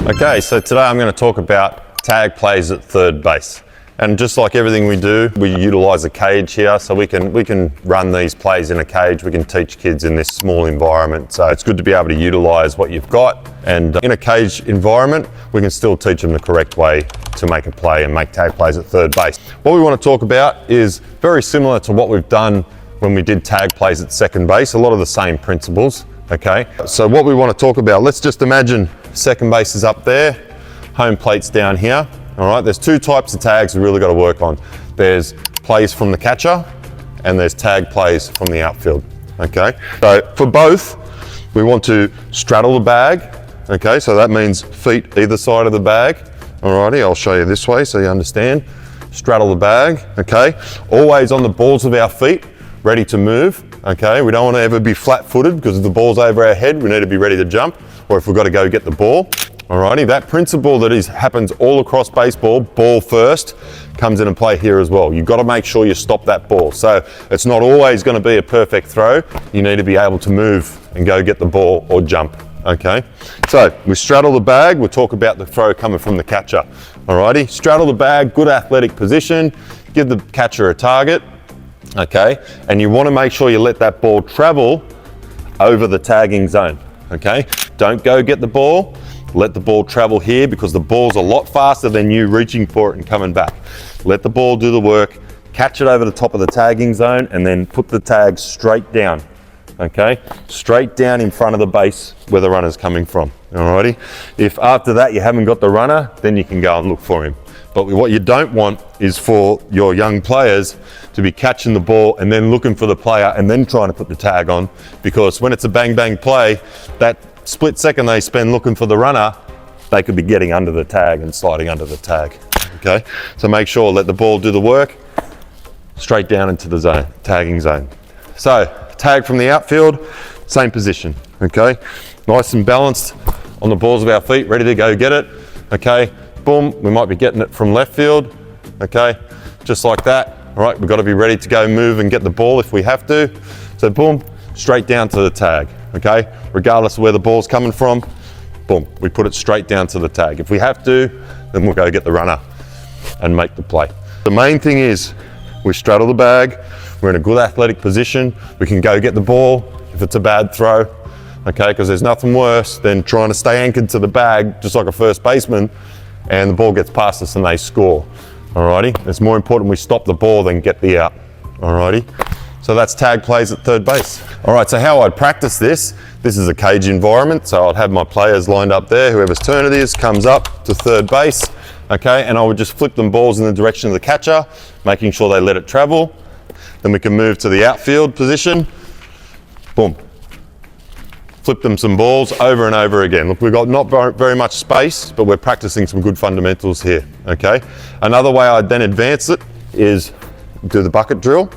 Okay, so today I'm going to talk about tag plays at third base. And just like everything we do, we utilise a cage here, so we can run these plays in a cage. We can teach kids in this small environment. So it's good to be able to utilise what you've got. And in a cage environment, we can still teach them the correct way to make a play and make tag plays at third base. What we want to talk about is very similar to what we've done when we did tag plays at second base. A lot of the same principles, okay? So what we want to talk about, let's just imagine second base is up there, home plate's down here. All right, there's two types of tags we really got to work on. There's plays from the catcher and there's tag plays from the outfield, okay? So for both, we want to straddle the bag, okay? So that means feet either side of the bag. All righty, I'll show you this way so you understand. Straddle the bag, okay? Always on the balls of our feet, ready to move, okay? We don't want to ever be flat-footed because if the ball's over our head, we need to be ready to jump, or if we've got to go get the ball. Alrighty, that principle that happens all across baseball, ball first, comes into play here as well. You've got to make sure you stop that ball. So it's not always going to be a perfect throw. You need to be able to move and go get the ball or jump, okay? So we straddle the bag, we'll talk about the throw coming from the catcher. Alrighty, straddle the bag, good athletic position, give the catcher a target, okay? And you want to make sure you let that ball travel over the tagging zone, okay? Don't go get the ball. Let the ball travel here because the ball's a lot faster than you reaching for it and coming back. Let the ball do the work, catch it over the top of the tagging zone, and then put the tag straight down, okay? Straight down in front of the base where the runner's coming from, alrighty? If after that you haven't got the runner, then you can go and look for him. But what you don't want is for your young players to be catching the ball and then looking for the player and then trying to put the tag on, because when it's a bang bang play, that split second they spend looking for the runner, they could be getting under the tag and sliding under the tag, okay? So make sure, let the ball do the work, straight down into the zone, tagging zone. So tag from the outfield, same position, okay? Nice and balanced on the balls of our feet, ready to go get it, okay? Boom, we might be getting it from left field, okay? Just like that, all right? We've got to be ready to go move and get the ball if we have to. So boom, straight down to the tag, okay? Regardless of where the ball's coming from, boom, we put it straight down to the tag. If we have to, then we'll go get the runner and make the play. The main thing is we straddle the bag, we're in a good athletic position, we can go get the ball if it's a bad throw, okay? Because there's nothing worse than trying to stay anchored to the bag, just like a first baseman, and the ball gets past us and they score, alrighty? It's more important we stop the ball than get the out, alrighty? So that's tag plays at third base. All right, so how I'd practice this is a cage environment, so I'd have my players lined up there, whoever's turn it is, comes up to third base, okay, and I would just flip them balls in the direction of the catcher, making sure they let it travel. Then we can move to the outfield position, boom. Flip them some balls over and over again. Look, we've got not very much space, but we're practicing some good fundamentals here, okay? Another way I'd then advance it is do the bucket drill.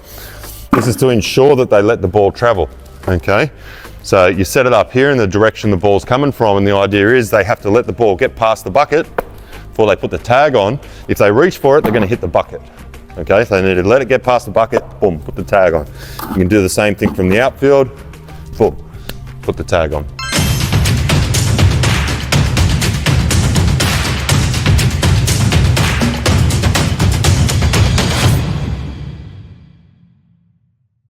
This is to ensure that they let the ball travel, okay? So you set it up here in the direction the ball's coming from, and the idea is they have to let the ball get past the bucket before they put the tag on. If they reach for it, they're gonna hit the bucket, okay? So they need to let it get past the bucket, boom, put the tag on. You can do the same thing from the outfield, boom, put the tag on.